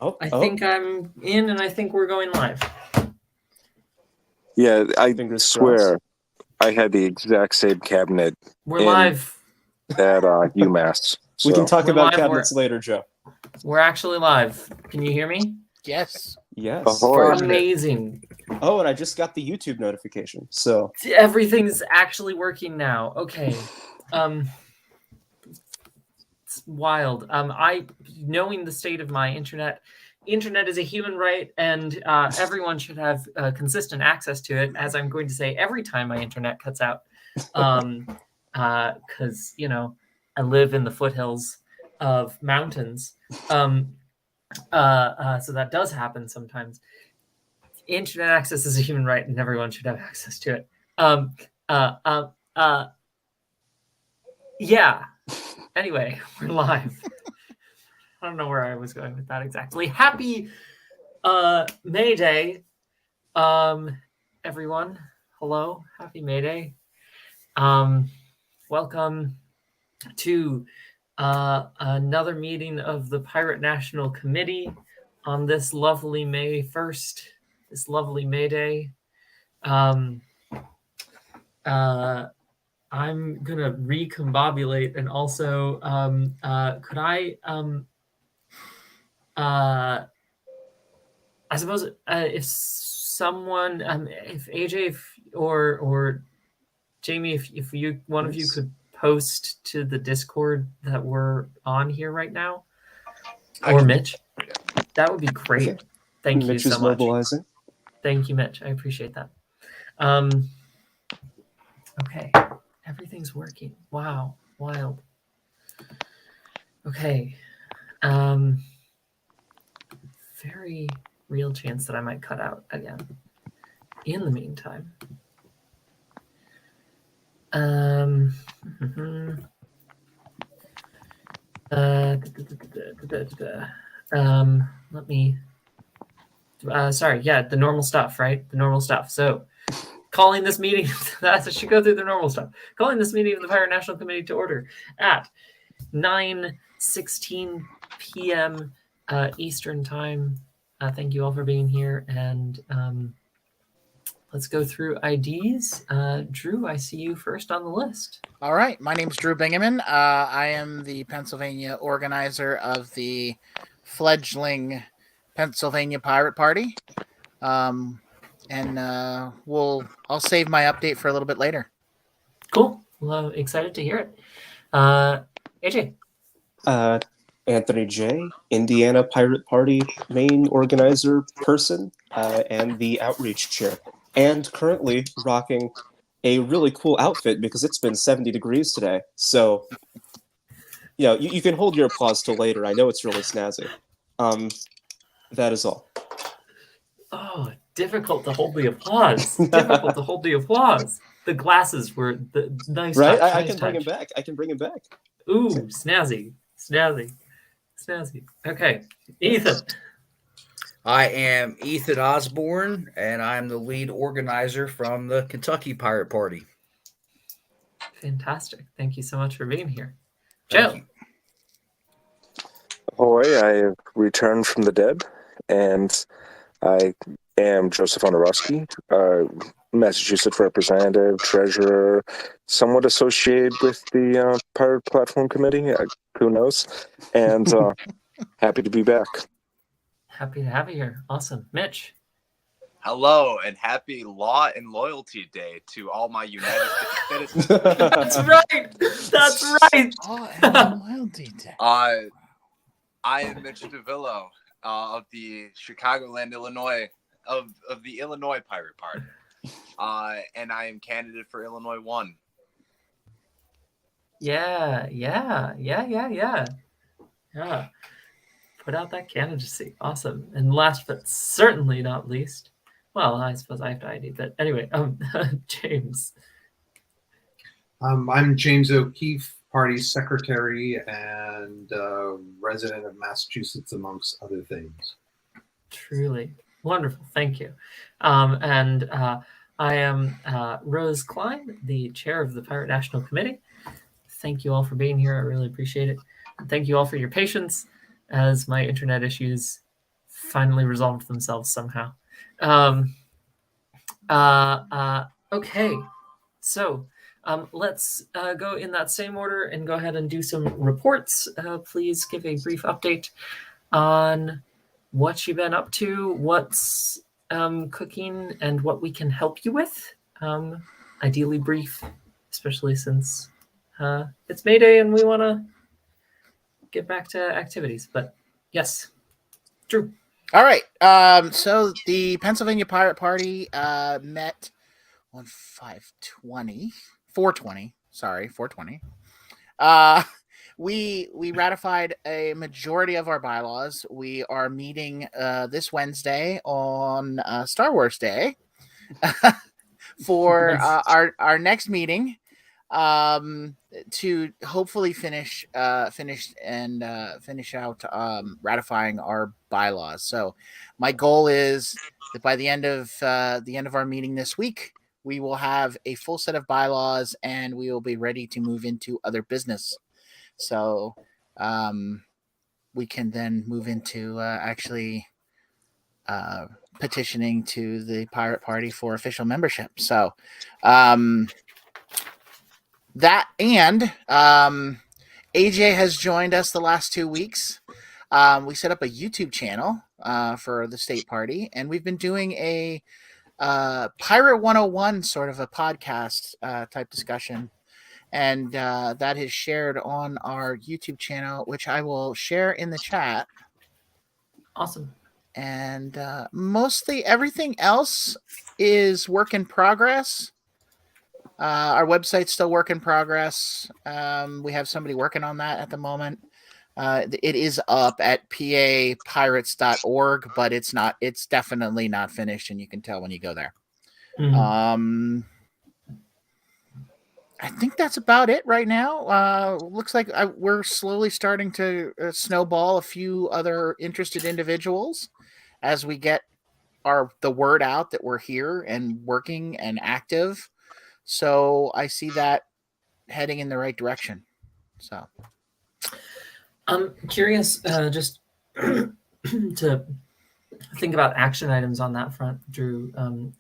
I think I'm in, and I think we're going live. Yeah, I swear I had the exact same cabinet. We're live at UMass. So. We can talk about cabinets later, Joe. We're actually live. Can you hear me? Yes. Yes. Amazing. Oh, and I just got the YouTube notification. So everything's actually working now. Okay. It's wild. Knowing the state of my internet is a human right, and everyone should have consistent access to it, as I'm going to say every time my internet cuts out. Because, I live in the foothills of mountains. So that does happen sometimes. Internet access is a human right, and everyone should have access to it. Yeah. Anyway, we're live. I don't know where I was going with that exactly. Happy May Day, everyone. Hello. Happy May Day. Welcome to another meeting of the Pirate National Committee on this lovely May 1st, this lovely May Day. I'm going to recombobulate, and also could I suppose if someone, if AJ or Jamie, if you one of you could post to the Discord that we're on here right now, or Mitch, that would be great. Okay. Thank you so much. Mobilizing. Thank you, Mitch. I appreciate that. Okay, everything's working. Wow, wild. Okay, very real chance that I might cut out again. In the meantime, let me. Sorry, yeah, the normal stuff, right? The normal stuff. So, calling this meeting, that should go through the normal stuff. Calling this meeting of the Pirate National Committee to order at 9:16 p.m. Eastern Time. Thank you all for being here, and let's go through IDs. Drew, I see you first on the list. All right, my name's Drew Bingaman. I am the Pennsylvania organizer of the fledgling Pennsylvania Pirate Party. And I'll save my update for a little bit later. Cool. Well, excited to hear it. AJ. Anthony J., Indiana Pirate Party main organizer person, and the outreach chair. And currently rocking a really cool outfit because it's been 70 degrees today. So, you can hold your applause till later. I know it's really snazzy. That is all. Oh, difficult to hold the applause. Difficult to hold the applause. The glasses were the nice. Right? Touch, I can bring him back. I can bring him back. Ooh, snazzy. Okay, Ethan. I am Ethan Osborne, and I'm the lead organizer from the Kentucky Pirate Party. Fantastic. Thank you so much for being here. Joe. Ahoy, I have returned from the dead, and I am Joseph Honorowski, Massachusetts representative, treasurer, somewhat associated with the Pirate Platform Committee. Who knows? And happy to be back. Happy to have you here. Awesome. Mitch. Hello, and happy Law and Loyalty Day to all my United States citizens. That's right. That's right. Law and Loyalty Day. I am Mitch DeVillo of the Chicagoland, Illinois, of the Illinois Pirate Party. And I am candidate for Illinois 1. Yeah. Put out that candidacy. Awesome. And last but certainly not least, well, I suppose I have to ID, but anyway, James. I'm James O'Keefe, party secretary and resident of Massachusetts, amongst other things. Truly wonderful. Thank you. And I am Rose Klein, the chair of the Pirate National Committee. Thank you all for being here. I really appreciate it. And thank you all for your patience as my internet issues finally resolved themselves somehow. Okay, so let's go in that same order and go ahead and do some reports. Please give a brief update on what you've been up to, what's cooking, and what we can help you with. Ideally brief, especially since it's May Day and we want to get back to activities. But yes, Drew. All right. So the Pennsylvania Pirate Party met on 420. Sorry, 420. We ratified a majority of our bylaws. We are meeting this Wednesday on Star Wars Day for our next meeting to hopefully finish out ratifying our bylaws. So my goal is that by the end of our meeting this week, we will have a full set of bylaws and we will be ready to move into other business. So we can then move into actually petitioning to the Pirate Party for official membership. So that and AJ has joined us the last 2 weeks. We set up a YouTube channel for the state party, and we've been doing a Pirate 101 sort of a podcast type discussion. And that is shared on our YouTube channel, which I will share in the chat. Awesome. And mostly everything else is work in progress. Our website's still work in progress. We have somebody working on that at the moment. It is up at papirates.org, but it's definitely not finished, and you can tell when you go there. Mm-hmm. I think that's about it right now. Looks like we're slowly starting to snowball a few other interested individuals as we get the word out that we're here and working and active. So I see that heading in the right direction. So I'm curious, just to think about action items on that front, Drew.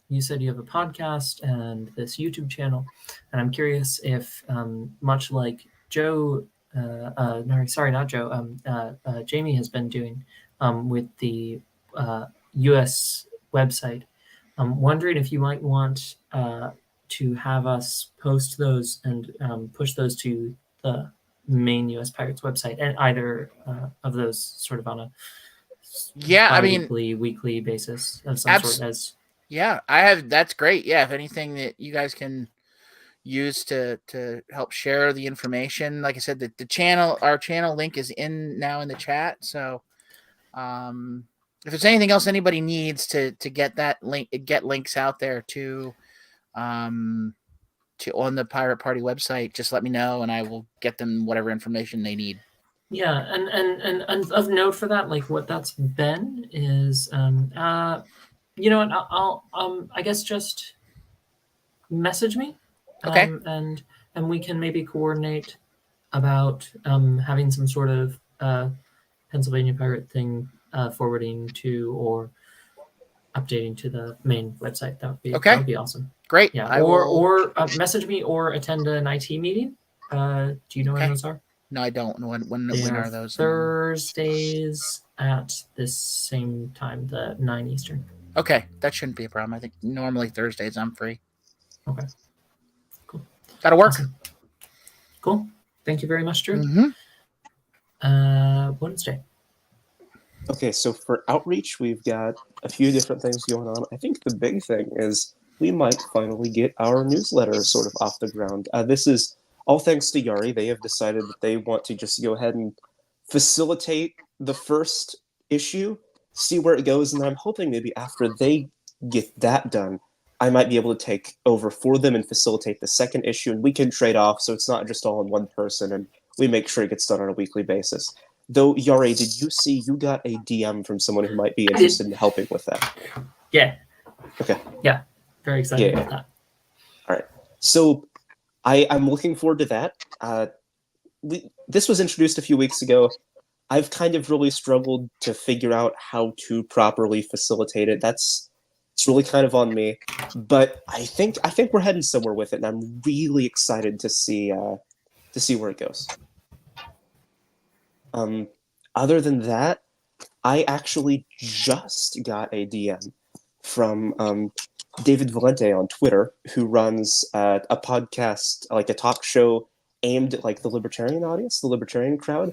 You said you have a podcast and this YouTube channel, and I'm curious if, much like Joe, not Joe, Jamie has been doing with the U.S. website. I'm wondering if you might want to have us post those and push those to the main U.S. Pirates website, and either of those sort of on a weekly basis of some sort. As that's great. Yeah, if anything that you guys can use to help share the information, like I said, our channel link is in the chat. So if there's anything else anybody needs to get that link, get links out there to on the Pirate Party website, just let me know and I will get them whatever information they need. Yeah, and of note for that, like what that's been is, you know, and I'll I guess just message me, okay, and we can maybe coordinate about having some sort of Pennsylvania Pirate thing forwarding to or updating to the main website. That would be awesome. Great. Yeah, or message me or attend an IT meeting. Do you know when those are? No, I don't. When are those? Thursdays at this same time, the 9 Eastern. Okay, that shouldn't be a problem. I think normally Thursdays I'm free. Okay, cool. That'll work. Awesome. Cool. Thank you very much, Drew. Mm-hmm. Wednesday. Okay, so for outreach, we've got a few different things going on. I think the big thing is we might finally get our newsletter sort of off the ground. This is all thanks to Yari. They have decided that they want to just go ahead and facilitate the first issue, see where it goes, and then I'm hoping maybe after they get that done, I might be able to take over for them and facilitate the second issue, and we can trade off so it's not just all in one person, and we make sure it gets done on a weekly basis. Though, Yari, did you see you got a DM from someone who might be interested in helping with that? Yeah. Okay. Yeah. Very excited about that. All right. So I'm looking forward to that. This was introduced a few weeks ago. I've kind of really struggled to figure out how to properly facilitate it. It's really kind of on me, but I think we're heading somewhere with it, and I'm really excited to see where it goes. Other than that, I actually just got a DM from David Valente on Twitter, who runs a podcast, like a talk show aimed at like the libertarian audience, the libertarian crowd.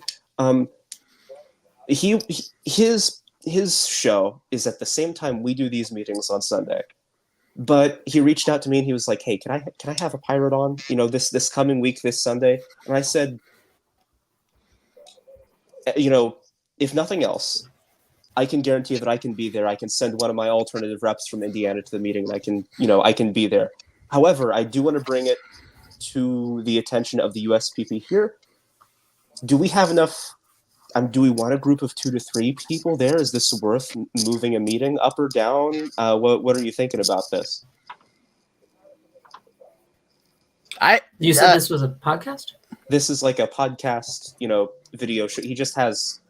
His show is at the same time we do these meetings on Sunday. But he reached out to me and he was like, "Hey, can I have a pirate on? This coming week, this Sunday?" And I said, if nothing else, I can guarantee that I can be there. I can send one of my alternative reps from Indiana to the meeting, and I can be there. However, I do want to bring it to the attention of the USPP here. Do we have enough? Do we want a group of 2 to 3 people there? Is this worth moving a meeting up or down? What are you thinking about this? You said this was a podcast? This is like a podcast, video show. He just has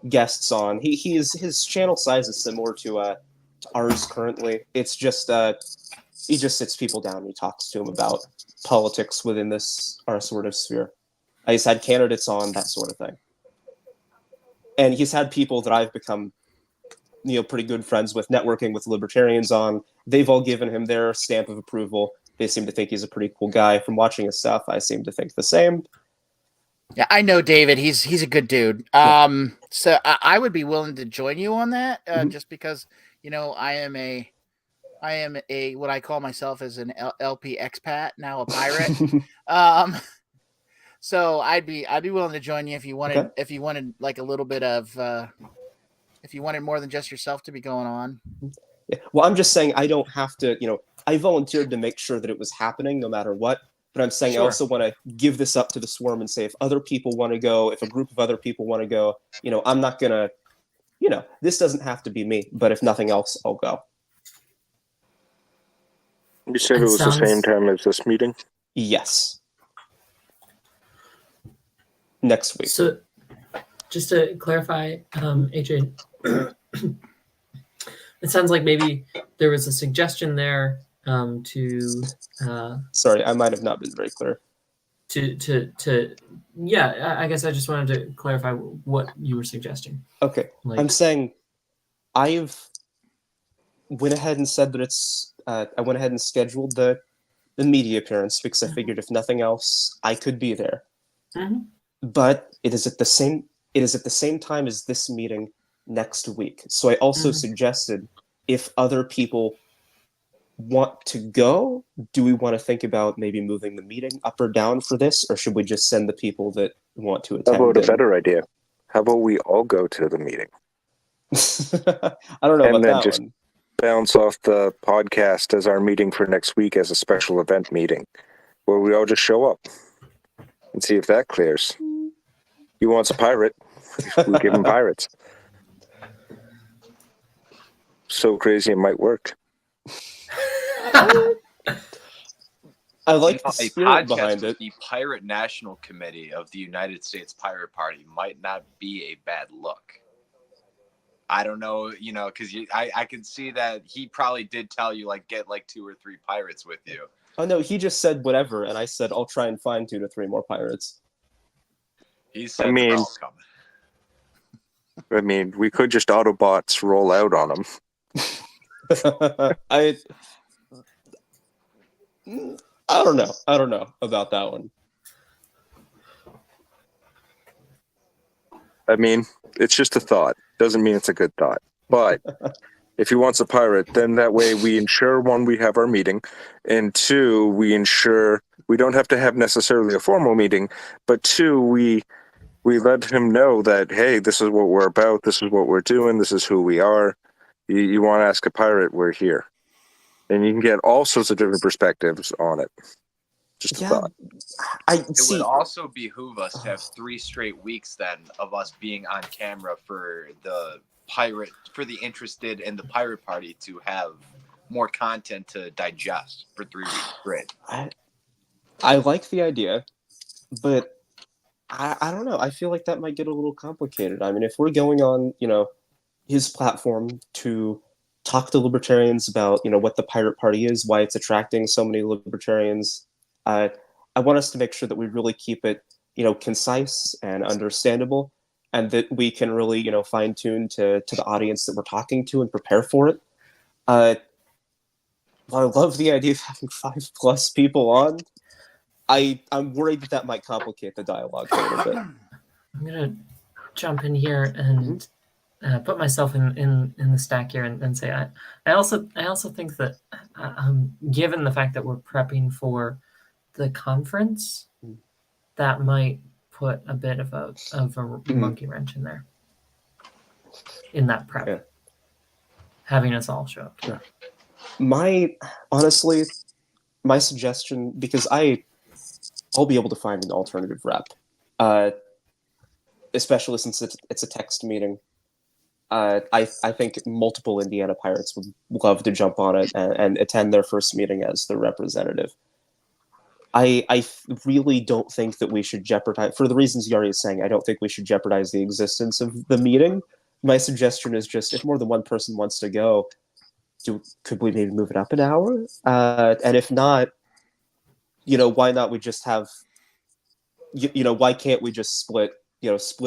guests on. His channel size is similar to ours currently. It's just he just sits people down and he talks to them about politics within our sort of sphere. He's had candidates on, that sort of thing. And he's had people that I've become, pretty good friends with, networking with libertarians on. They've all given him their stamp of approval. They seem to think he's a pretty cool guy. From watching his stuff, I seem to think the same. Yeah, I know David. He's a good dude. Yeah. So I would be willing to join you on that, just because I am a what I call myself as an LP expat, now a pirate. So I'd be willing to join you if you wanted like a little bit of if you wanted more than just yourself to be going on. Yeah. Well, I'm just saying I don't have to. I volunteered to make sure that it was happening no matter what. But I'm saying I also want to give this up to the swarm and say if other people want to go, if a group of other people want to go, I'm not gonna, this doesn't have to be me. But if nothing else, I'll go. You said it was the same time as this meeting? Yes. Next week. So, just to clarify, AJ, it sounds like maybe there was a suggestion there to. Sorry, I might have not been very clear. Yeah, I guess I just wanted to clarify what you were suggesting. Okay, I'm saying I've went ahead and said that it's. I went ahead and scheduled the media appearance because I figured if nothing else, I could be there. Mm-hmm. But it is at the same time as this meeting next week. So I also suggested if other people want to go, do we want to think about maybe moving the meeting up or down for this, or should we just send the people that want to attend? How about a better idea? How about we all go to the meeting? I don't know about that just one. Bounce off the podcast as our meeting for next week as a special event meeting, where we all just show up and see if that clears. He wants a pirate. We give him pirates. So crazy it might work. I like the spirit behind it. The Pirate National Committee of the United States Pirate Party might not be a bad look. I don't know, because I can see that he probably did tell you, get 2 or 3 pirates with you. Oh, no, he just said whatever, and I said, I'll try and find 2 to 3 more pirates. He said they're all coming. I mean, we could just Autobots roll out on them. I don't know. I don't know about that one. I mean, it's just a thought. Doesn't mean it's a good thought. But if he wants a pirate, then that way we ensure, 1, we have our meeting, and 2, we ensure we don't have to have necessarily a formal meeting, but 2, we let him know that, hey, this is what we're about, this is what we're doing, this is who we are. You want to ask a pirate, we're here. And you can get all sorts of different perspectives on it. Just a thought. It would also behoove us to have 3 straight weeks then of us being on camera for the interested in the pirate party to have more content to digest for 3 weeks straight. I like the idea, but I don't know. I feel like that might get a little complicated. I mean, if we're going on, his platform to talk to libertarians about, what the Pirate Party is, why it's attracting so many libertarians, I want us to make sure that we really keep it, concise and understandable, and that we can really, fine tune to the audience that we're talking to and prepare for it. While I love the idea of having 5+ people on, I'm worried that might complicate the dialogue a little bit. I'm gonna jump in here and put myself in the stack here and say I also think that given the fact that we're prepping for the conference, that might put a bit of a monkey wrench in there in that prep. Yeah. Having us all show up. Yeah. Honestly, my suggestion, because I'll be able to find an alternative rep, especially since it's a text meeting. I think multiple Indiana Pirates would love to jump on it and attend their first meeting as the representative. I really don't think that we should jeopardize, for the reasons Yari is saying, I don't think we should jeopardize the existence of the meeting. My suggestion is just, if more than one person wants to go, could we maybe move it up an hour? And if not, why not we just have, why can't we just split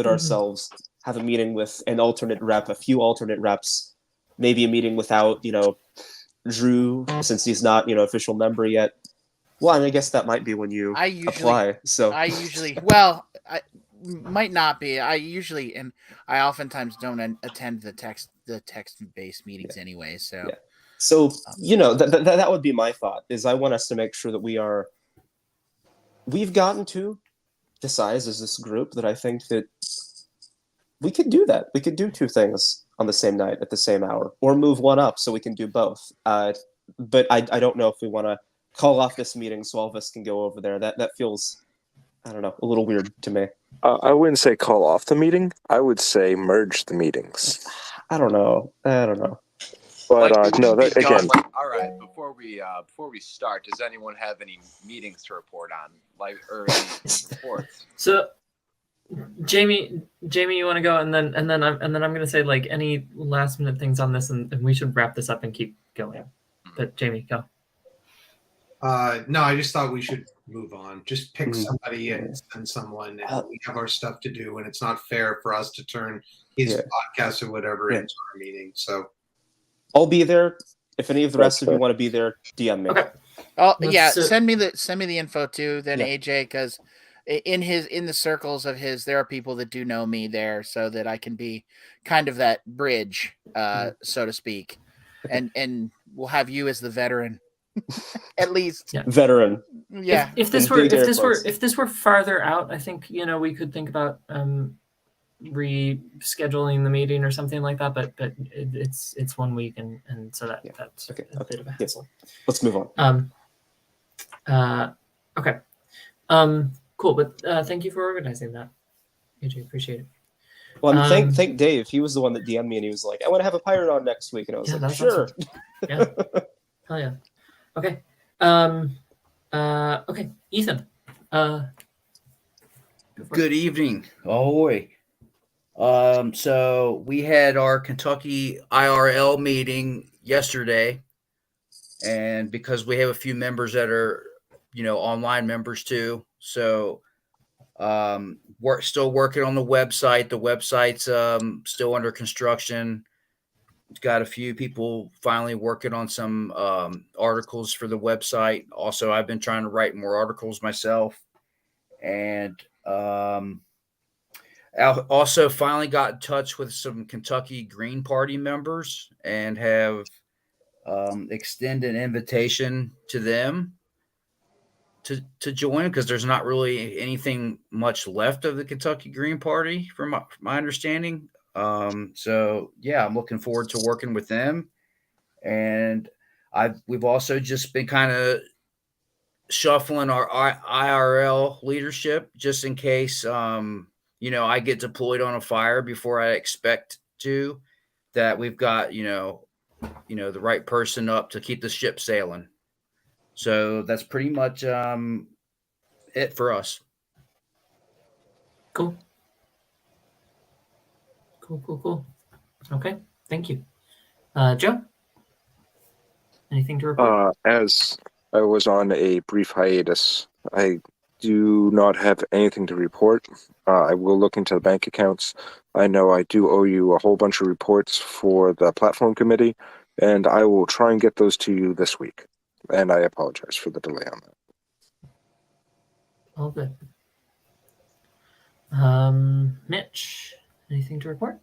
ourselves, have a meeting with an alternate rep, a few alternate reps, maybe a meeting without, Drew, since he's not, official member yet. Well, and I guess that might be when you apply. So I might not be. I oftentimes don't attend the text-based meetings anyway. So, yeah. So that would be my thought. Is I want us to make sure that we've gotten to the size as this group that I think that we could do that. We could do two things on the same night at the same hour, or move one up so we can do both. But I don't know if we want to call off this meeting so all of us can go over there. That feels, I don't know, a little weird to me. I wouldn't say call off the meeting. I would say merge the meetings. I don't know. But no, we that again. all right. Before we start, does anyone have any meetings to report on, or any reports? So, Jamie, you want to go, and then I'm going to say like any last minute things on this, and we should wrap this up and keep going. But Jamie, go. No, I just thought we should move on. Just pick somebody and send someone, and we have our stuff to do, and it's not fair for us to turn his podcast or whatever into our meeting. So I'll be there. If any of the rest of you want to be there, DM me. Okay. Oh yeah, send me the info too. Then AJ, because in the circles of his, there are people that do know me there, so that I can be kind of that bridge, so to speak, and we'll have you as the veteran. At least veteran. Yeah. If this were farther out, I think we could think about rescheduling the meeting or something like that. But it's 1 week, and so that's okay. a bit of a hassle. Let's move on. Okay. Cool. But thank you for organizing that, AJ. Appreciate it. Well, thank Dave. He was the one that DM'd me, and he was like, "I want to have a pirate on next week," and I was like, "Sure." Awesome. Yeah. Hell yeah. Okay. Okay, Ethan. Good evening. Ahoy. So we had our Kentucky IRL meeting yesterday, and because we have a few members that are, online members too, so we're still working on the website. The website's still under construction. Got a few people finally working on some articles for the website. Also, I've been trying to write more articles myself. And I also finally got in touch with some Kentucky Green Party members and have extended an invitation to them to join, because there's not really anything much left of the Kentucky Green Party from my understanding. So yeah, I'm looking forward to working with them, and we've also just been kind of shuffling our IRL leadership just in case, I get deployed on a fire before I expect to, that we've got, the right person up to keep the ship sailing. So that's pretty much, it for us. Cool. Cool. Okay, thank you. Joe, anything to report? As I was on a brief hiatus, I do not have anything to report. I will look into the bank accounts. I know I do owe you a whole bunch of reports for the platform committee, and I will try and get those to you this week. And I apologize for the delay on that. All good. Mitch, anything to report?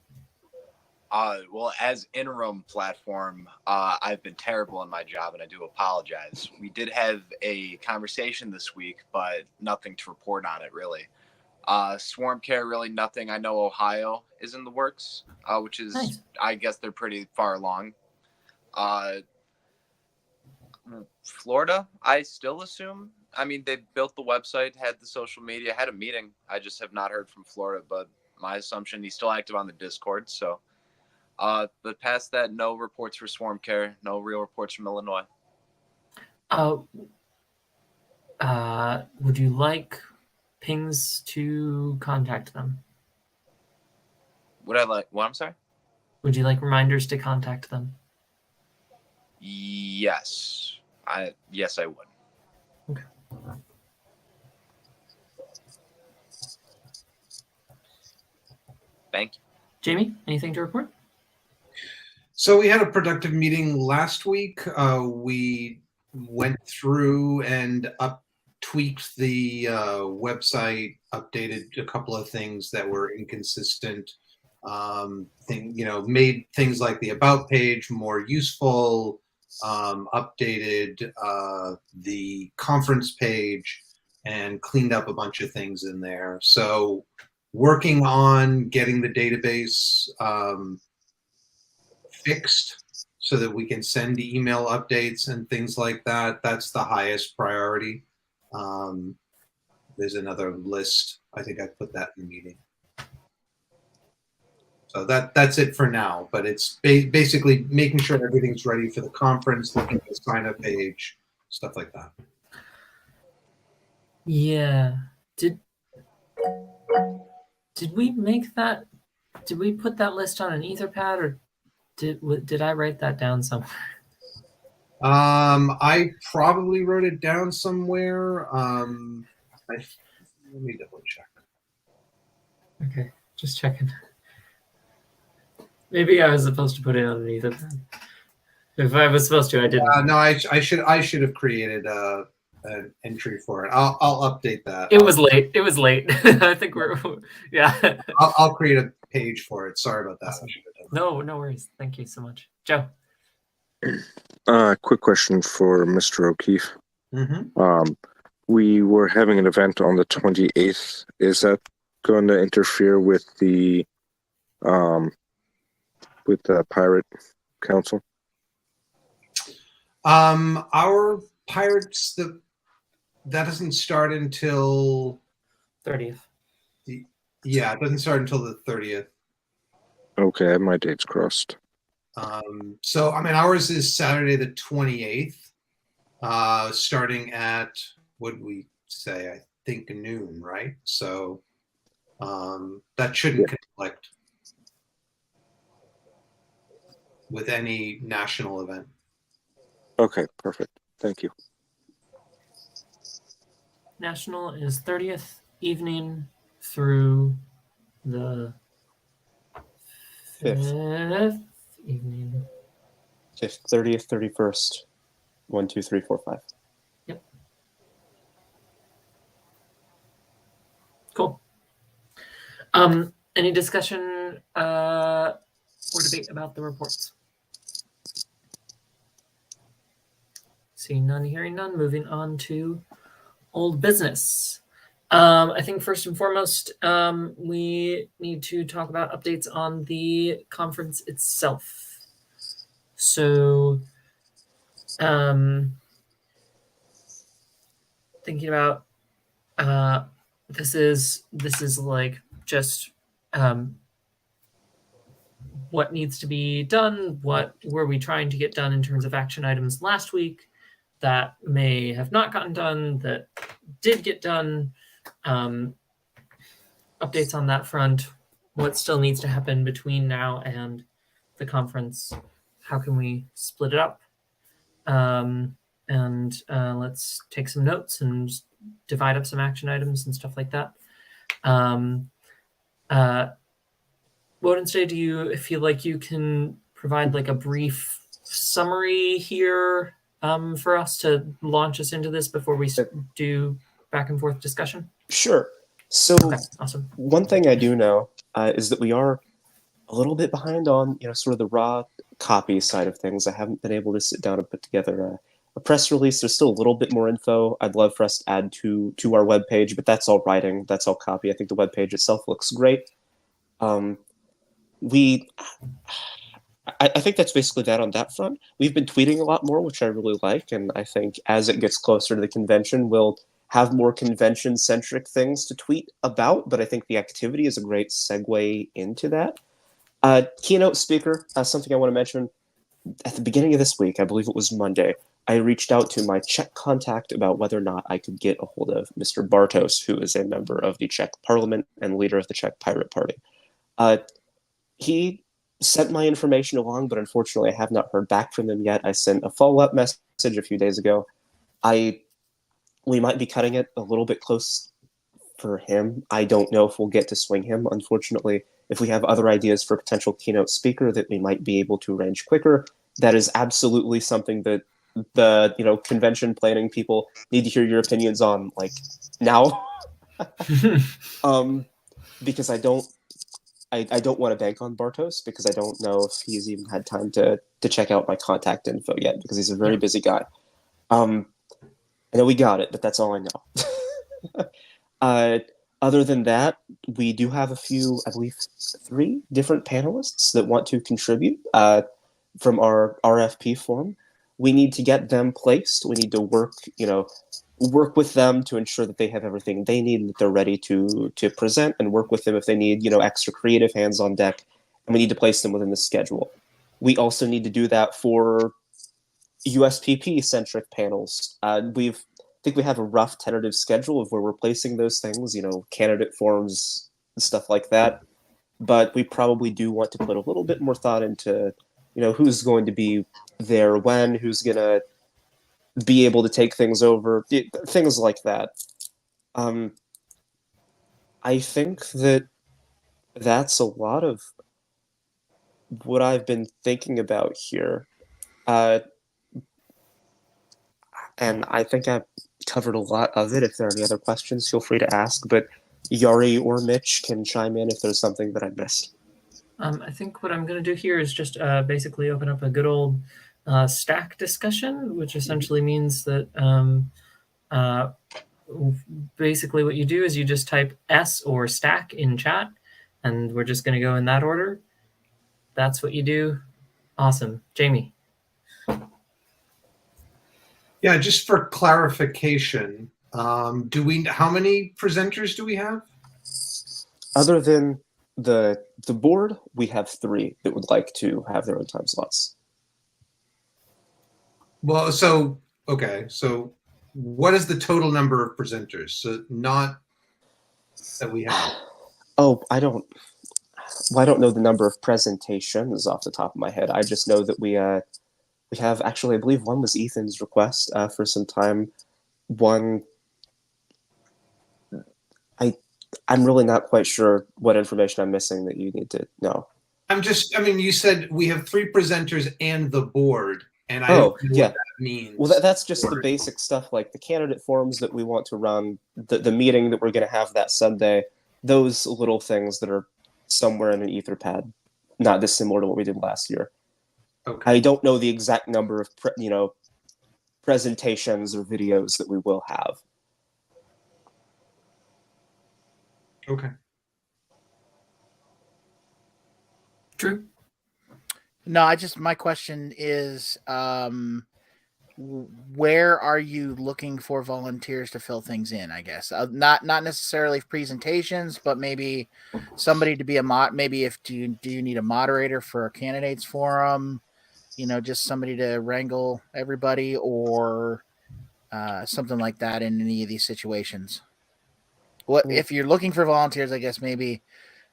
Well, as interim platform, I've been terrible in my job, and I do apologize. We did have a conversation this week, but nothing to report on it, really. Swarm care, really nothing. I know Ohio is in the works, which is, Nice. I guess they're pretty far along. Florida, I still assume. I mean, they built the website, had the social media, had a meeting. I just have not heard from Florida, but my assumption, he's still active on the Discord, so... but past that, no reports for Swarm Care, no real reports from Illinois. Would you like pings to contact them? Would I like? What? I'm sorry. Would you like reminders to contact them? Yes, I would. Okay. Thank you. Jamie, anything to report? So we had a productive meeting last week. We went through and tweaked the website, updated a couple of things that were inconsistent. Made things like the about page more useful. Updated the conference page and cleaned up a bunch of things in there. So working on getting the database fixed so that we can send email updates and things like that. That's the highest priority. There's another list. I think I put that in the meeting. So that's it for now, but it's basically making sure everything's ready for the conference, looking at the sign-up page, stuff like that. Yeah. Did we make that? Did we put that list on an Etherpad, or did I write that down somewhere? I probably wrote it down somewhere. Let me double check. Okay, just checking. Maybe I was supposed to put it on an Etherpad. If I was supposed to, I didn't. No, I should have created an entry for it. I'll update that. It was late. It was late. I think yeah. I'll create a page for it. Sorry about that. Awesome. No worries. Thank you so much, Joe. Quick question for Mr. O'Keefe. Mm-hmm. We were having an event on the 28th. Is that going to interfere with the Pirate Council? Our Pirates, that doesn't start until 30th. Yeah, it doesn't start until the 30th. Okay, my date's crossed. So, I mean, ours is Saturday the 28th, starting at, what did we say? I think noon, right? So that shouldn't conflict with any national event. Okay, perfect. Thank you. National is 30th evening through the 5th evening. 5th, 30th, 31st. 1, 2, 3, 4, 5. Yep. Cool. Any discussion or debate about the reports? Seeing none, hearing none, moving on to old business. I think first and foremost, we need to talk about updates on the conference itself. So, thinking about this is like just what needs to be done. What were we trying to get done in terms of action items last week that may have not gotten done, that did get done? updates on that front. What still needs to happen between now and the conference? How can we split it up? And let's take some notes and divide up some action items and stuff like that. Wednesday, do you feel like you can provide like a brief summary here for us to launch us into this before we do back and forth discussion? Sure. So Okay, awesome. One thing I do know is that we are a little bit behind on, sort of the raw copy side of things. I haven't been able to sit down and put together a press release. There's still a little bit more info I'd love for us to add to our webpage, but that's all writing. That's all copy. I think the webpage itself looks great. I think that's basically that on that front. We've been tweeting a lot more, which I really like, and I think as it gets closer to the convention, we'll have more convention-centric things to tweet about, but I think the activity is a great segue into that. Keynote speaker, something I want to mention. At the beginning of this week, I believe it was Monday, I reached out to my Czech contact about whether or not I could get a hold of Mr. Bartos, who is a member of the Czech parliament and leader of the Czech Pirate Party. He sent my information along, but unfortunately I have not heard back from him yet. I sent a follow-up message a few days ago. We might be cutting it a little bit close for him. I don't know if we'll get to swing him, unfortunately. If we have other ideas for a potential keynote speaker that we might be able to arrange quicker, that is absolutely something that the convention planning people need to hear your opinions on, like, now. Because I don't want to bank on Bartos, because I don't know if he's even had time to check out my contact info yet, because he's a very busy guy. I know we got it, but that's all I know. Other than that, we do have a few, I believe 3 different panelists that want to contribute from our RFP form. We need to get them placed. We need to work with them to ensure that they have everything they need and that they're ready to present, and work with them if they need, extra creative hands on deck, and we need to place them within the schedule. We also need to do that for USPP-centric panels. I think we have a rough tentative schedule of where we're placing those things, candidate forms and stuff like that. But we probably do want to put a little bit more thought into, who's going to be there when, who's going to be able to take things over, things like that. I think that's a lot of what I've been thinking about here. And I think I've covered a lot of it. If there are any other questions, feel free to ask. But Yari or Mitch can chime in if there's something that I missed. I think what I'm going to do here is just basically open up a good old stack discussion, which essentially means that basically what you do is you just type S or stack in chat, and we're just going to go in that order. That's what you do. Awesome. Jamie. Yeah, just for clarification, how many presenters do we have? Other than the board, we have 3 that would like to have their own time slots. Well, so what is the total number of presenters? So not that we have. Oh, I don't know the number of presentations off the top of my head. I just know that we have, actually, I believe one was Ethan's request for some time. One, I'm really not quite sure what information I'm missing that you need to know. You said we have 3 presenters and the board, and I don't know what that means. Well, that's just the basic stuff, like the candidate forums that we want to run, the meeting that we're going to have that Sunday, those little things that are somewhere in an Etherpad, not dissimilar to what we did last year. Okay. I don't know the exact number of presentations or videos that we will have. Okay. Drew? No, my question is, where are you looking for volunteers to fill things in? I guess not necessarily presentations, but maybe somebody to be maybe do you need a moderator for a candidates forum? Just somebody to wrangle everybody, or something like that in any of these situations. what if you're looking for volunteers? I guess maybe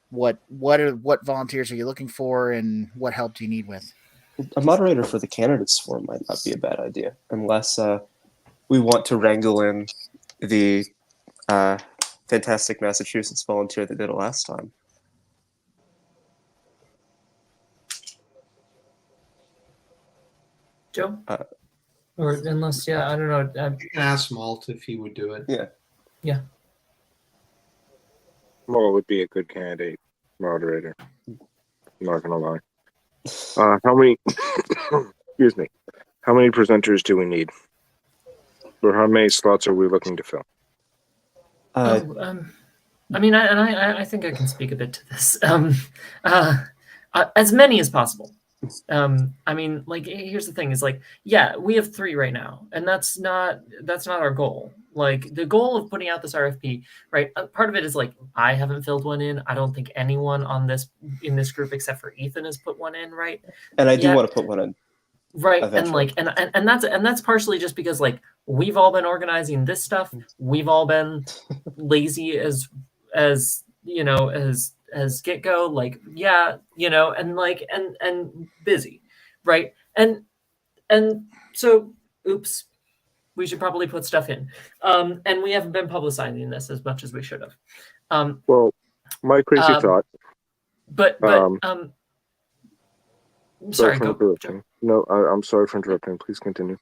what volunteers are you looking for, and what help do you need with? A moderator for the candidates forum might not be a bad idea, unless we want to wrangle in the fantastic Massachusetts volunteer that did it last time. Joe? Or unless, yeah, I don't know. You can ask Malt if he would do it. Yeah. Yeah. Well, would be a good candidate moderator. I'm not gonna lie. How many? Excuse me. How many presenters do we need? Or how many slots are we looking to fill? I mean, I think I can speak a bit to this. As many as possible. I mean, like, here's the thing: is like, yeah, we have 3 right now, and that's not our goal. Like, the goal of putting out this RFP, right? Part of it is like, I haven't filled one in. I don't think anyone in this group except for Ethan has put one in, right? And I do want to put one in. Right. Eventually. And that's partially just because, like, we've all been organizing this stuff. We've all been lazy as you know, as get go, like, yeah, you know, and like and busy, right? And so, oops, we should probably put stuff in. And we haven't been publicizing this as much as we should have. Well, my crazy thought. But sorry, go. Interrupting. No, I'm sorry for interrupting. Please continue.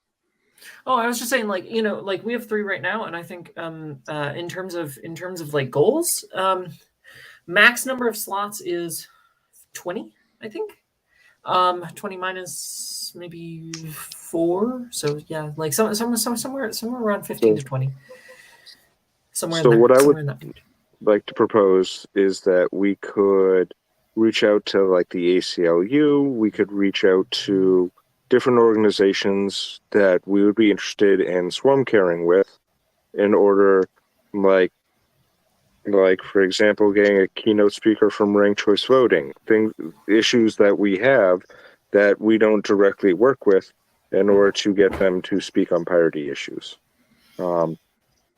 Oh, I was just saying, like, you know, like, we have 3 right now, and I think in terms of like goals, max number of slots is 20, I think. 20 minus maybe 4, so yeah, like somewhere around 15 to 20. Somewhere in there. What I would in that like to propose is that we could reach out to, like, the ACLU. We could reach out to different organizations that we would be interested in swarm carrying with, in order, like for example, getting a keynote speaker from ranked choice voting, issues that we have that we don't directly work with, in order to get them to speak on parity issues. You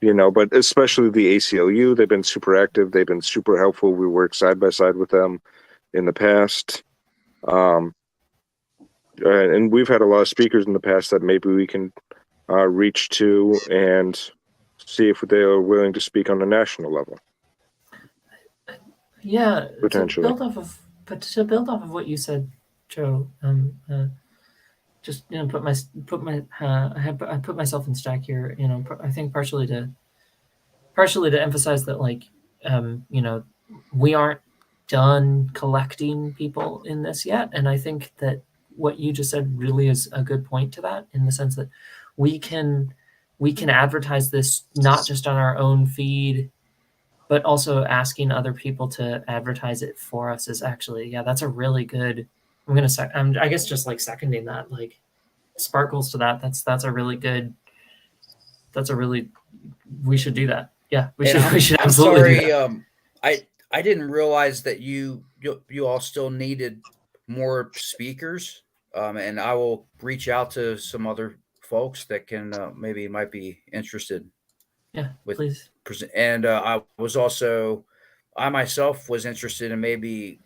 know, but especially the ACLU, they've been super active. They've been super helpful. We worked side by side with them in the past. And we've had a lot of speakers in the past that maybe we can reach to and see if they are willing to speak on a national level. Yeah, potentially. To build off of what you said, Joe, just, you know, I put myself in stack here. You know, I think partially to emphasize that, like, you know, we aren't done collecting people in this yet, and I think that what you just said really is a good point to that, in the sense that we can advertise this not just on our own feed, but also asking other people to advertise it for us is actually, yeah, that's a really good. I guess just like seconding that, like, sparkles to that. That's a really good. We should do that. Yeah, we should absolutely do that. I didn't realize that you all still needed more speakers, and I will reach out to some other folks that can might be interested. Yeah, please. And I myself was interested in maybe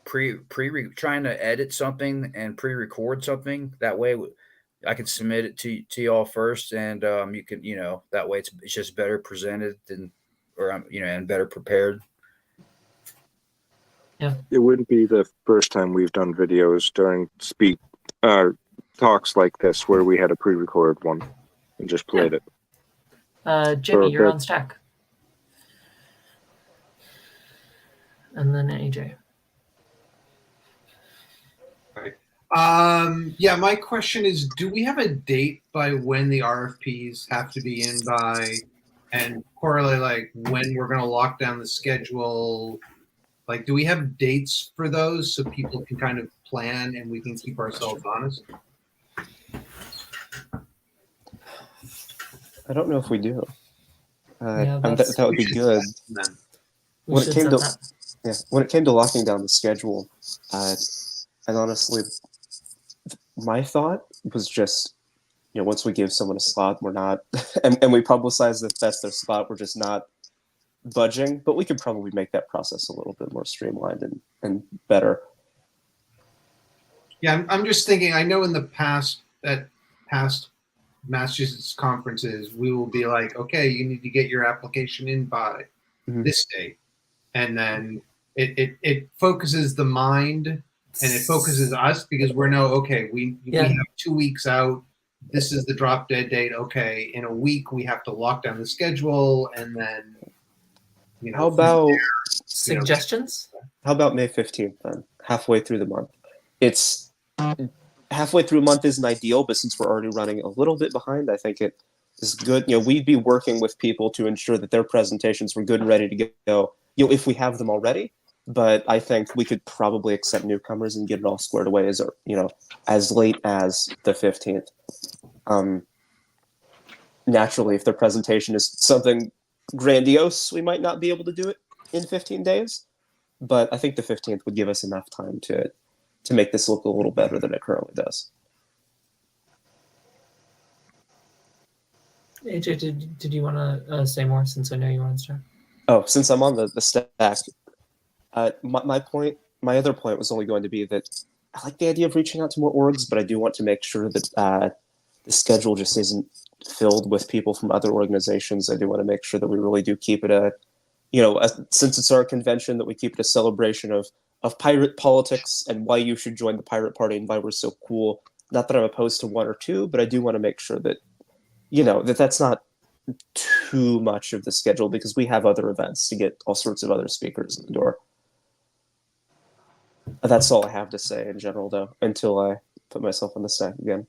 trying to edit something and pre-record something. That way I can submit it to y'all first, and you can, you know, that way it's just better presented and better prepared. Yeah, it wouldn't be the first time we've done videos during talks like this where we had a pre-recorded one and just played it. Jimmy, you're on stack, and then AJ. Yeah, my question is, do we have a date by when the RFPs have to be in by, and correlate, like, when we're going to lock down the schedule? Like, do we have dates for those so people can kind of plan and we can keep ourselves honest? I don't know if we do. Yeah, that would be good. When it came to locking down the schedule, and honestly, my thought was just, you know, once we give someone a slot, we're not, and we publicize that that's their slot, we're just not budging, but we could probably make that process a little bit more streamlined and better. Yeah, I'm just thinking. I know in the past at past Massachusetts conferences, we will be like, okay, you need to get your application in by this date, and then it focuses the mind and it focuses us because we're now okay. We have 2 weeks out. This is the drop dead date. Okay, in a week we have to lock down the schedule, and then how about suggestions? How about May 15th then? Halfway through the month. It's halfway through a month isn't ideal, but since we're already running a little bit behind, I think it is good. We'd be working with people to ensure that their presentations were good and ready to go. If we have them already, but I think we could probably accept newcomers and get it all squared away as late as the 15th. Naturally, if their presentation is something grandiose, we might not be able to do it in 15 days. But I think the 15th would give us enough time to make this look a little better than it currently does. AJ, did you want to say more since I know you want to start? Oh, since I'm on the stack, my other point was only going to be that I like the idea of reaching out to more orgs, but I do want to make sure that the schedule just isn't filled with people from other organizations. I do want to make sure that we really do keep it since it's our convention, that we keep it a celebration of pirate politics and why you should join the pirate party and why we're so cool. Not that I'm opposed to one or two, but I do want to make sure that, that's not too much of the schedule because we have other events to get all sorts of other speakers in the door. That's all I have to say in general, though, until I put myself on the stack again.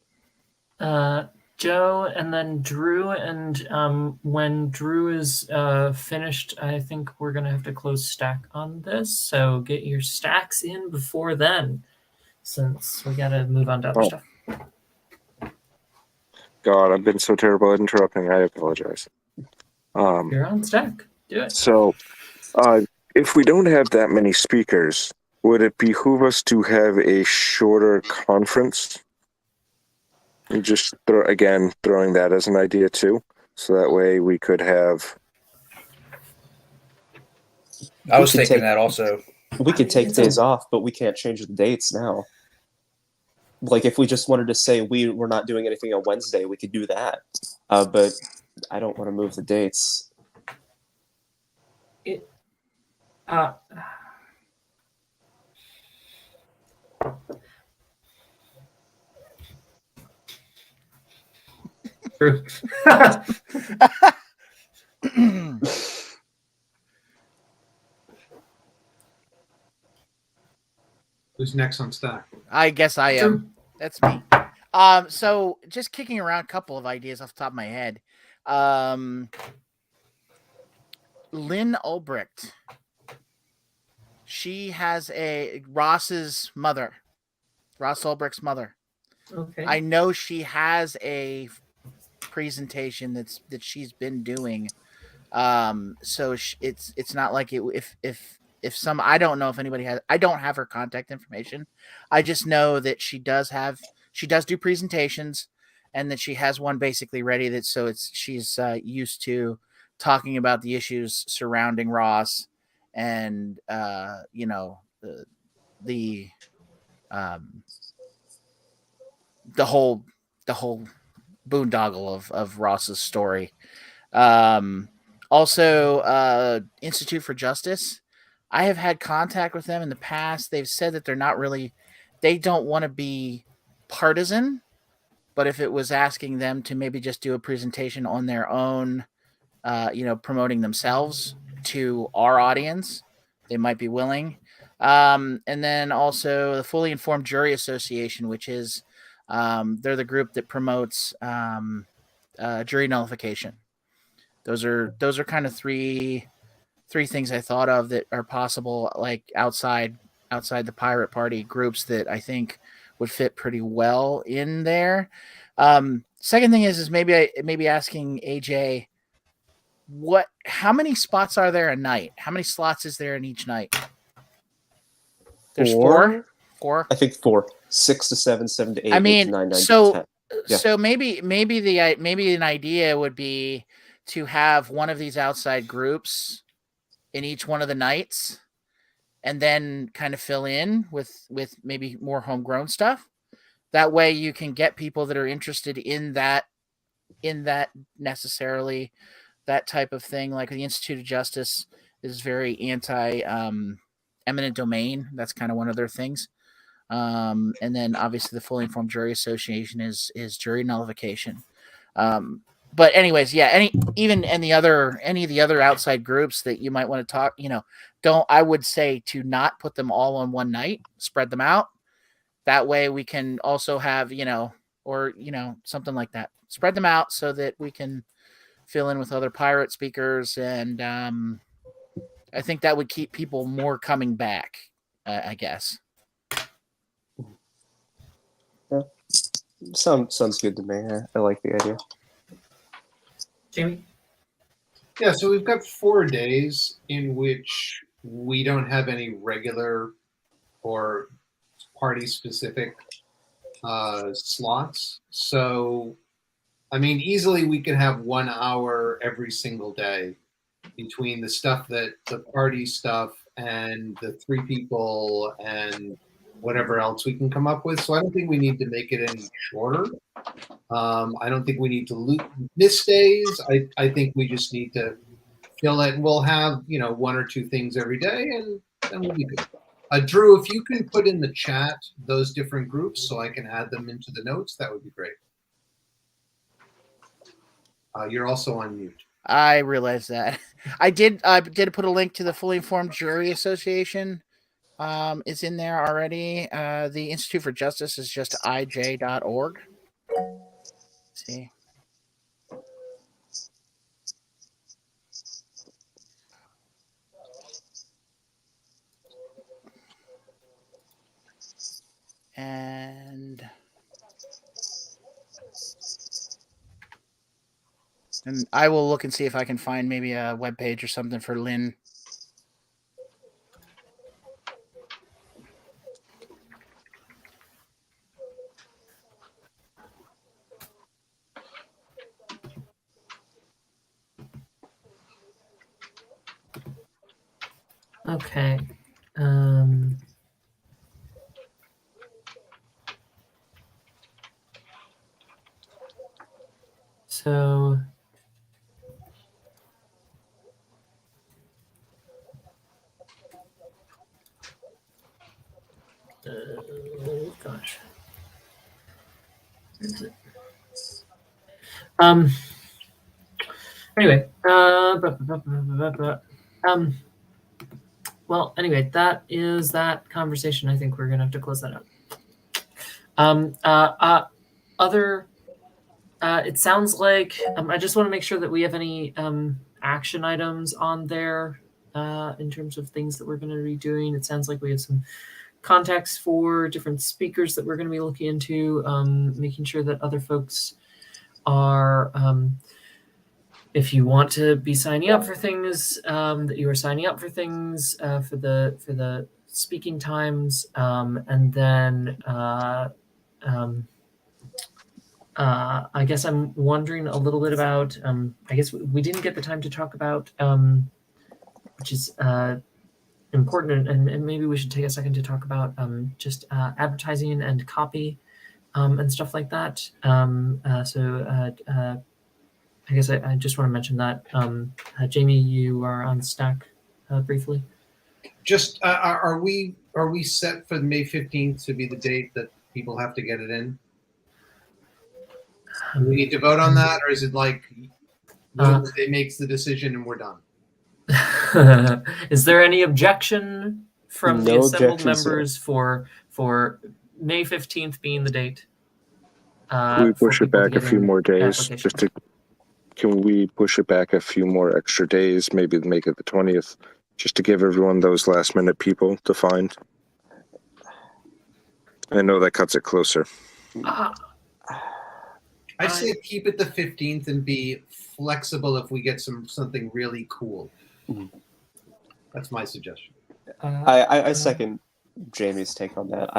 Joe, and then Drew, and when Drew is finished, I think we're going to have to close stack on this, so get your stacks in before then, since we got to move on to other stuff. God, I've been so terrible at interrupting. I apologize. You're on stack. Do it. So, if we don't have that many speakers, would it behoove us to have a shorter conference? And just throwing that as an idea too, so that way we could have. I was thinking that also. We could take days off, but we can't change the dates now. Like if we just wanted to say we're not doing anything on Wednesday, we could do that. But I don't want to move the dates. True. Who's next on stack? I guess I am. That's me. So just kicking around a couple of ideas off the top of my head. Lynn Ulbricht. She has Ross Ulbricht's mother. Okay. I know she has a presentation that she's been doing. So it's not like if some, I don't know if anybody has, I don't have her contact information. I just know that she does do presentations, and that she has one basically ready she's used to talking about the issues surrounding Ross and the whole boondoggle of Ross's story. Also, Institute for Justice. I have had contact with them in the past. They've said that they don't want to be partisan, but if it was asking them to maybe just do a presentation on their own, promoting themselves to our audience, they might be willing. And then also the Fully Informed Jury Association, which is they're the group that promotes jury nullification. Those are kind of three things I thought of that are possible, like outside the pirate party groups that I think would fit pretty well in there. Second thing is maybe asking AJ, how many spots are there a night? How many slots is there in each night? There's four. I think 4, 6 to 7, 7 to 8, I mean, 8 to 9, 9 so to 10. Yeah. so maybe an idea would be to have one of these outside groups in each one of the nights, and then kind of fill in with maybe more homegrown stuff. That way you can get people that are interested in that necessarily that type of thing. Like the Institute of Justice is very anti eminent domain. That's kind of one of their things. And then obviously the Fully Informed Jury Association is jury nullification. But anyways, yeah, any of the other outside groups that you might want to talk, I would say to not put them all on one night, spread them out. That way we can also have, something like that. Spread them out so that we can fill in with other pirate speakers. And I think that would keep people more coming back, I guess. Yeah. Sounds good to me. I like the idea. Jamie? Yeah, so we've got 4 days in which we don't have any regular or party-specific slots. So, I mean, easily we could have 1 hour every single day between the stuff the party stuff and the 3 people and whatever else we can come up with. So I don't think we need to make it any shorter. I don't think we need to miss days. I think we just need to fill it. We'll have 1 or 2 things every day, and then we'll be good. Drew, if you can put in the chat those different groups so I can add them into the notes, that would be great. You're also on mute. I realize that. I did put a link to the Fully Informed Jury Association. It's in there already. The Institute for Justice is just ij.org. Let's see. And I will look and see if I can find maybe a web page or something for Lynn. Okay. So gosh. Where is it? Anyway, well, anyway, that is that conversation. I think we're gonna have to close that up. It sounds like I just want to make sure that we have any action items on there in terms of things that we're going to be doing. It sounds like we have some contacts for different speakers that we're going to be looking into, making sure that other folks are, if you want to be signing up for things, that you are signing up for things for the speaking times, and then I guess I'm wondering a little bit about, I guess we didn't get the time to talk about, which is important, and maybe we should take a second to talk about just advertising and copy and stuff like that. I guess I just want to mention that. Jamie, you are on Stack briefly. Just are we set for May 15th to be the date that people have to get it in? Do we need to vote on that, or is it like Wednesday makes the decision and we're done? Is there any objection from the assembled members for May 15th being the date? Can we push it back a few more days? Can we push it back a few more extra days? Maybe make it the 20th, just to give everyone those last minute people to find. I know that cuts it closer. I'd say keep it the 15th and be flexible if we get something really cool. That's my suggestion. I second Jamie's take on that.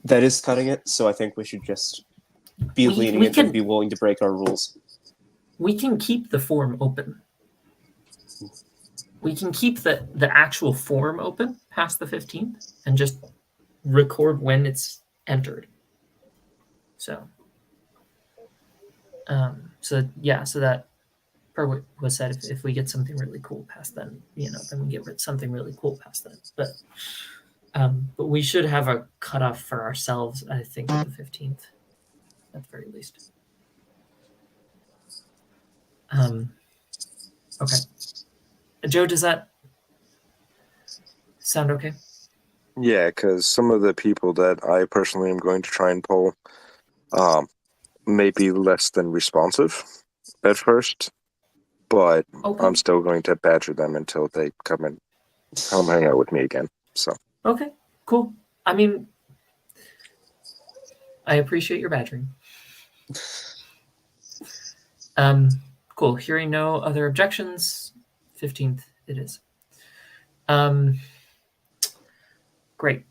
That is cutting it, so I think we should just be lenient and be willing to break our rules. We can keep the form open. we can keep the actual form open past the 15th and just record when it's entered. So so that per what was said, if we get something really cool past then, then we get something really cool past then. But we should have a cutoff for ourselves, I think, at the 15th, at the very least. Okay. Joe, does that sound okay? Yeah, because some of the people that I personally am going to try and pull may be less than responsive at first, but Okay. I'm still going to badger them until they come hang out with me again. So okay, cool. I mean, I appreciate your badgering. Cool. Hearing no other objections, 15th it is. Great.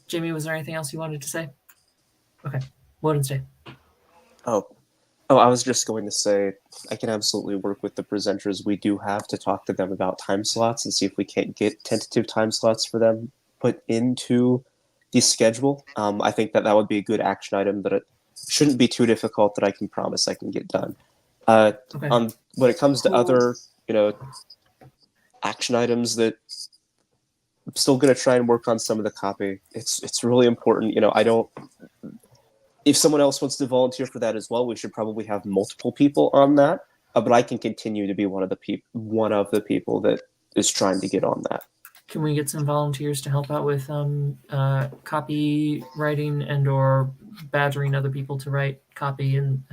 Jamie, was there anything else you wanted to say? Okay. Wednesday. Oh, I was just going to say I can absolutely work with the presenters we do have to talk to them about time slots and see if we can't get tentative time slots for them put into the schedule. I think that would be a good action item, but it shouldn't be too difficult that I can promise I can get done. Okay. When it comes to Cool. other, action items, that I'm still going to try and work on some of the copy. It's really important. If someone else wants to volunteer for that as well, we should probably have multiple people on that. But I can continue to be one of the people that is trying to get on that. Can we get some volunteers to help out with copywriting and/or badgering other people to write copy and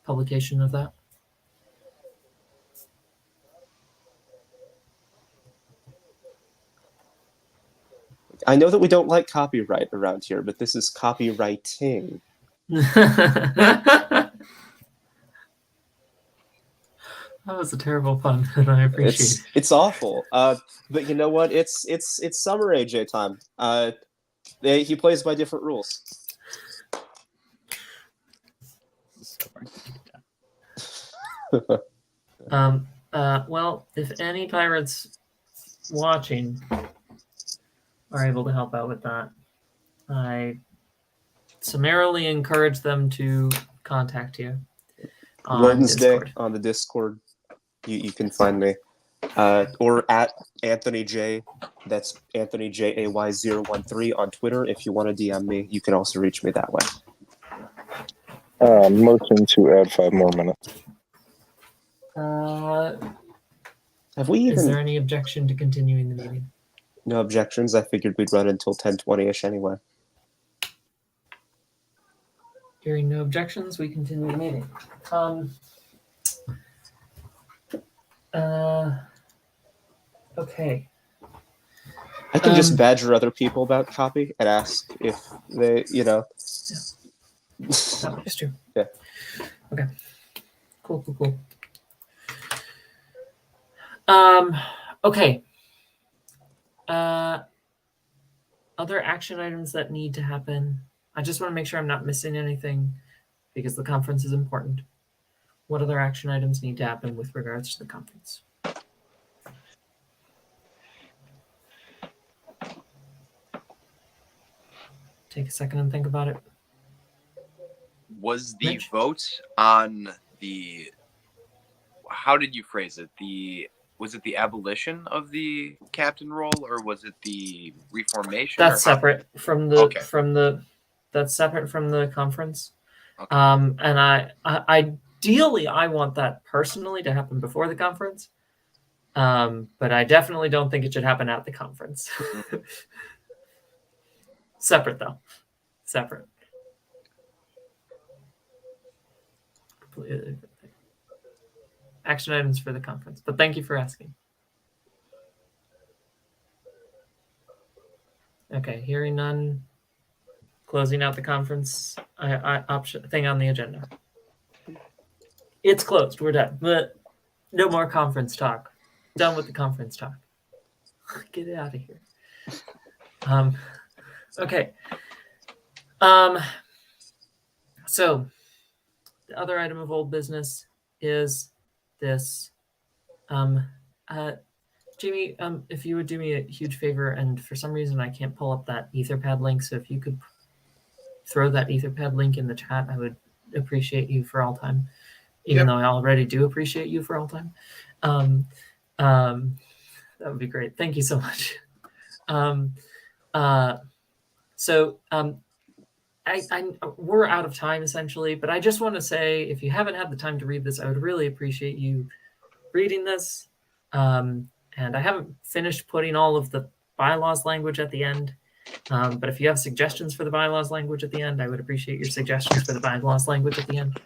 publication of that? I know that we don't like copyright around here, but this is copywriting. That was a terrible pun, and I appreciate it. It's awful. But you know what? It's summer AJ time. He plays by different rules. Well, if any pirates watching are able to help out with that, I summarily encourage them to contact you on Wednesday Discord. on the Discord, you can find me, or at Anthony J. That's Anthony JAY013 on Twitter. If you want to DM me, you can also reach me that way. motion to add 5 more minutes. Have we even? Is there any objection to continuing the meeting? No objections. I figured we'd run until 10:20ish anyway. Hearing no objections, we continue the meeting. Okay. I can just badger other people about copy and ask if they, That works too. Yeah. Okay. Cool. Okay. Other action items that need to happen. I just want to make sure I'm not missing anything because the conference is important. What other action items need to happen with regards to the conference? Take a second and think about it. Was the Mitch? vote on how did you phrase it? Was it the abolition of the captain role, or was it the reformation? That's separate from the Okay. That's separate from the conference. Okay. And I ideally I want that personally to happen before the conference. But I definitely don't think it should happen at the conference. Separate though. Separate. Completely. Action items for the conference. But thank you for asking. Okay, hearing none. Closing out the conference option thing on the agenda. It's closed. We're done. But no more conference talk. Done with the conference talk. Get it out of here. Okay. So the other item of old business is this Jamie, if you would do me a huge favor, and for some reason I can't pull up that Etherpad link, so if you could throw that Etherpad link in the chat, I would appreciate you for all time, even though I already do appreciate you for all time. That would be great. Thank you so much. We're out of time essentially, but I just want to say, if you haven't had the time to read this, I would really appreciate you reading this. And I haven't finished putting all of the bylaws language at the end. But if you have suggestions for the bylaws language at the end, I would appreciate your suggestions for the bylaws language at the end.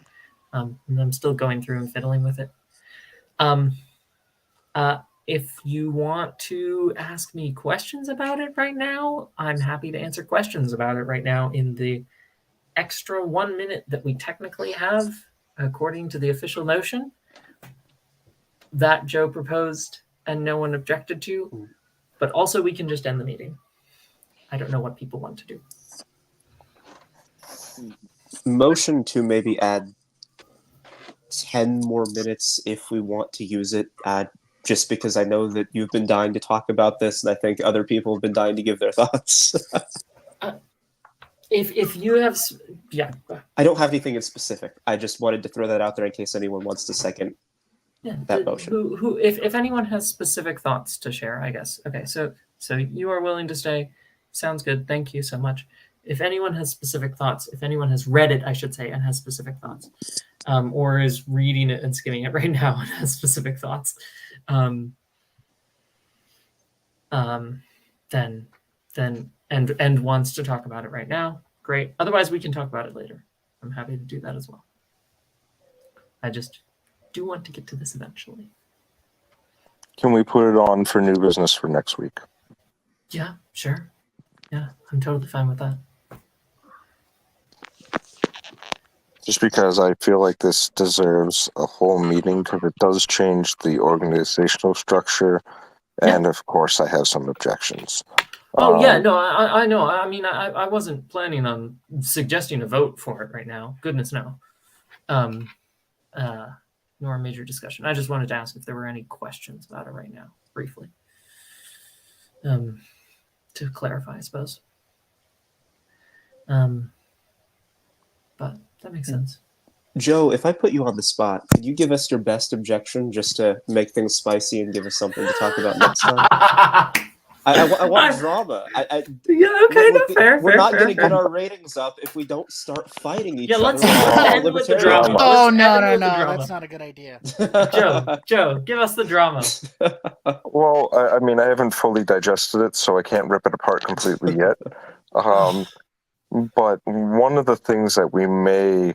And I'm still going through and fiddling with it. If you want to ask me questions about it right now, I'm happy to answer questions about it right now in the extra 1 minute that we technically have, according to the official motion that Joe proposed and no one objected to. But also we can just end the meeting. I don't know what people want to do. Motion to maybe add 10 more minutes if we want to use it, just because I know that you've been dying to talk about this, and I think other people have been dying to give their thoughts. If you have, yeah. I don't have anything in specific. I just wanted to throw that out there in case anyone wants to second that motion. If anyone has specific thoughts to share, I guess. Okay, so you are willing to stay. Sounds good. Thank you so much. If anyone has specific thoughts, if anyone has read it, I should say, and has specific thoughts, or is reading it and skimming it right now and has specific thoughts, then wants to talk about it right now, great. Otherwise, we can talk about it later. I'm happy to do that as well. I just do want to get to this eventually. Can we put it on for new business for next week? Yeah, sure. Yeah, I'm totally fine with that. Just because I feel like this deserves a whole meeting, because it does change the organizational structure, and of course I have some objections. Oh yeah, no, I know. I mean, I wasn't planning on suggesting a vote for it right now. Goodness no. Nor a major discussion. I just wanted to ask if there were any questions about it right now, briefly. To clarify, I suppose. But that makes sense. Joe, if I put you on the spot, could you give us your best objection just to make things spicy and give us something to talk about next time? I want drama. Yeah, okay, no, fair. We're not going to get our ratings up if we don't start fighting each other. Let's end with the drama. Oh, no, that's not a good idea. Joe, give us the drama. Well, I mean, I haven't fully digested it, so I can't rip it apart completely yet. But one of the things that we may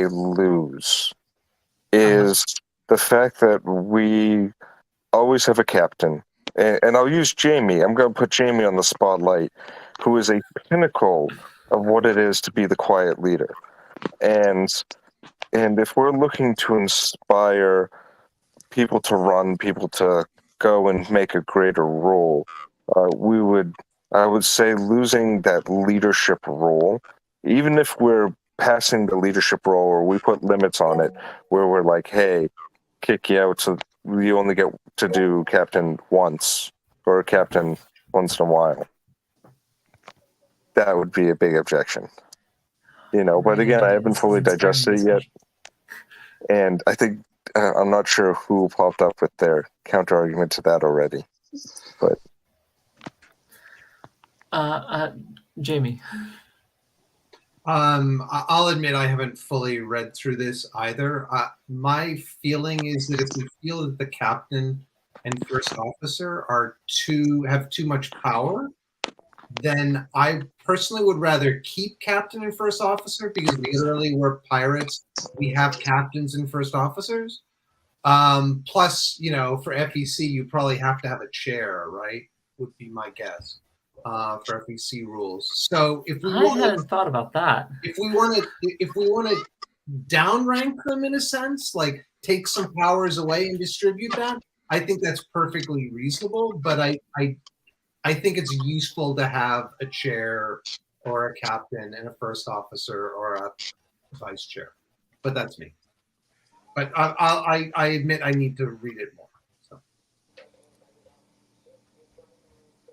lose is the fact that we always have a captain. And I'll use Jamie. I'm going to put Jamie on the spotlight, who is a pinnacle of what it is to be the quiet leader. And if we're looking to inspire people to run, people to go and make a greater role, I would say losing that leadership role, even if we're passing the leadership role or we put limits on it, where we're like, hey, kick you out, so you only get to do captain once or captain once in a while. That would be a big objection. But again, I haven't fully digested it yet. And I think, I'm not sure who popped up with their counter argument to that already. But Jamie. I'll admit I haven't fully read through this either. My feeling is that if we feel that the captain and first officer have too much power, then I personally would rather keep captain and first officer, because literally we're pirates. We have captains and first officers. Plus, for FEC, you probably have to have a chair, right? Would be my guess. For FEC rules. So if we hadn't thought about that. If we want to downrank them in a sense, like take some powers away and distribute that, I think that's perfectly reasonable. But I think it's useful to have a chair or a captain and a first officer or a vice chair. But that's me. But I admit I need to read it more. So.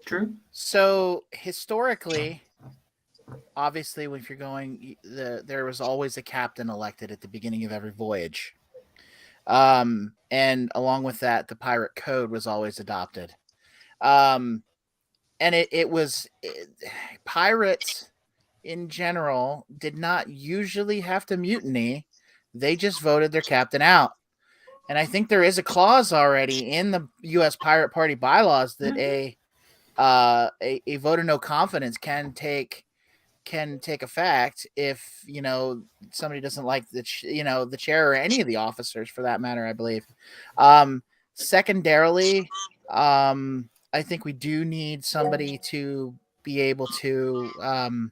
True. So historically, obviously, if you're going, there was always a captain elected at the beginning of every voyage. And along with that, the pirate code was always adopted. And pirates in general did not usually have to mutiny. They just voted their captain out. And I think there is a clause already in the U.S. Pirate Party bylaws that a vote of no confidence can take effect if somebody doesn't like the chair or any of the officers for that matter, I believe. Secondarily, I think we do need somebody to be able to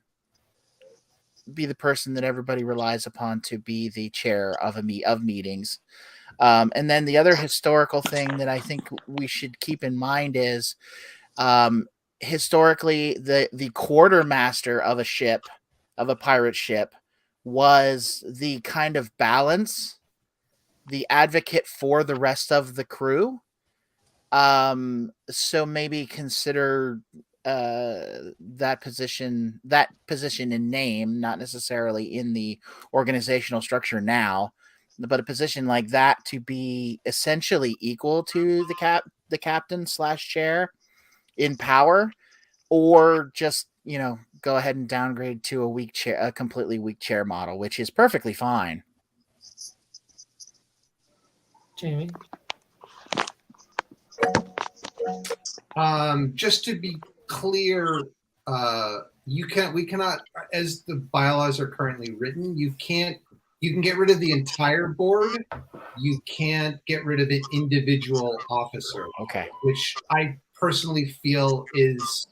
be the person that everybody relies upon to be the chair of meetings. And then the other historical thing that I think we should keep in mind is historically the quartermaster of a pirate ship was the kind of balance, the advocate for the rest of the crew. So maybe consider that position in name, not necessarily in the organizational structure now, but a position like that to be essentially equal to the captain / chair in power, or just go ahead and downgrade to a completely weak chair model, which is perfectly fine. Jamie. Just to be clear, we cannot, as the bylaws are currently written, you can get rid of the entire board. You can't get rid of an individual officer. Okay. Which I personally feel is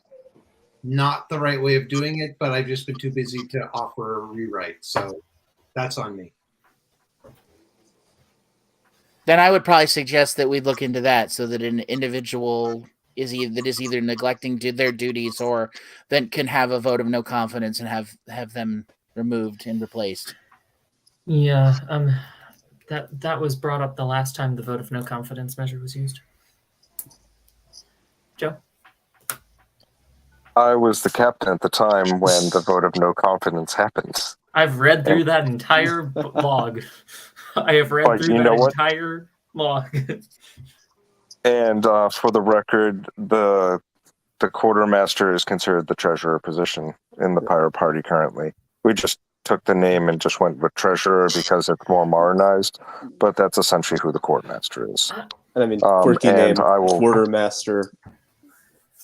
not the right way of doing it, but I've just been too busy to offer a rewrite. So that's on me. Then I would probably suggest that we look into that, so that an individual is either neglecting their duties or then can have a vote of no confidence and have them removed and replaced. Yeah, that was brought up the last time the vote of no confidence measure was used. Joe? I was the captain at the time when the vote of no confidence happened. I've read through that entire log. I have read through that entire log. And for the record, the quartermaster is considered the treasurer position in the pirate party currently. We just took the name and just went with treasurer because it's more modernized, but that's essentially who the quartermaster is. And I mean, quirky name, quartermaster.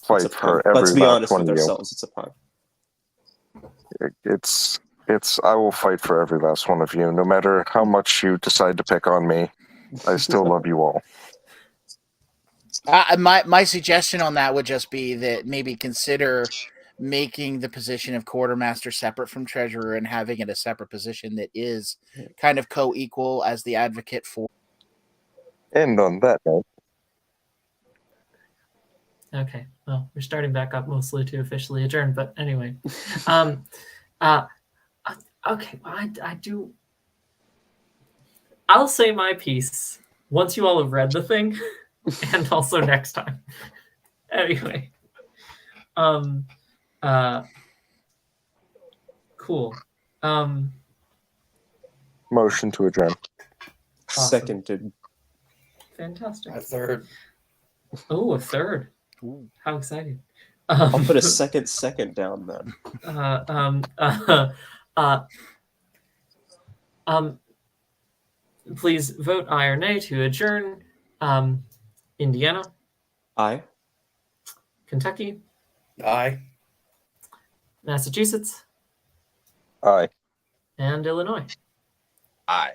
Fight for every Let's be honest one with of you. ourselves. It's a pun. It's. I will fight for every last one of you, no matter how much you decide to pick on me. I still love you all. My suggestion on that would just be that maybe consider making the position of quartermaster separate from treasurer and having it a separate position that is kind of co-equal as the advocate for. And on that note. Okay, well, we're starting back up mostly to officially adjourn, but anyway. Okay, I'll say my piece once you all have read the thing, and also next time. Anyway. Cool. Motion to adjourn. Awesome. Seconded. Fantastic. A third. Oh, a third. Ooh. How exciting. I'll put a second down then. Please vote aye or nay to adjourn. Indiana. Aye. Kentucky. Aye. Massachusetts. Aye. And Illinois. Aye.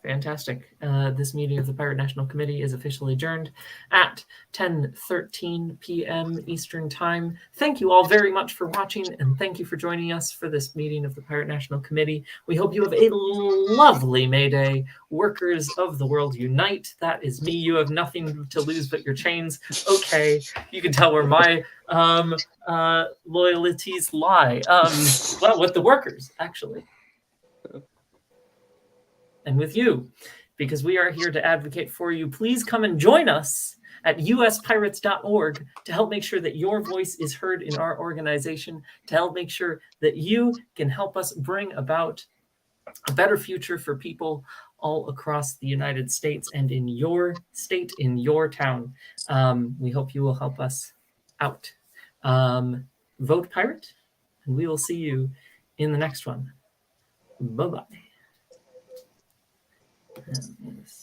Fantastic. This meeting of the Pirate National Committee is officially adjourned at 10:13 p.m. Eastern Time. Thank you all very much for watching, and thank you for joining us for this meeting of the Pirate National Committee. We hope you have a lovely May Day. Workers of the world unite. That is me. You have nothing to lose but your chains. Okay, you can tell where my loyalties lie. Well, with the workers, actually. And with you, because we are here to advocate for you. Please come and join us at uspirates.org to help make sure that your voice is heard in our organization, to help make sure that you can help us bring about a better future for people all across the United States and in your state, in your town. We hope you will help us out. Vote Pirate, and we will see you in the next one. Bye-bye.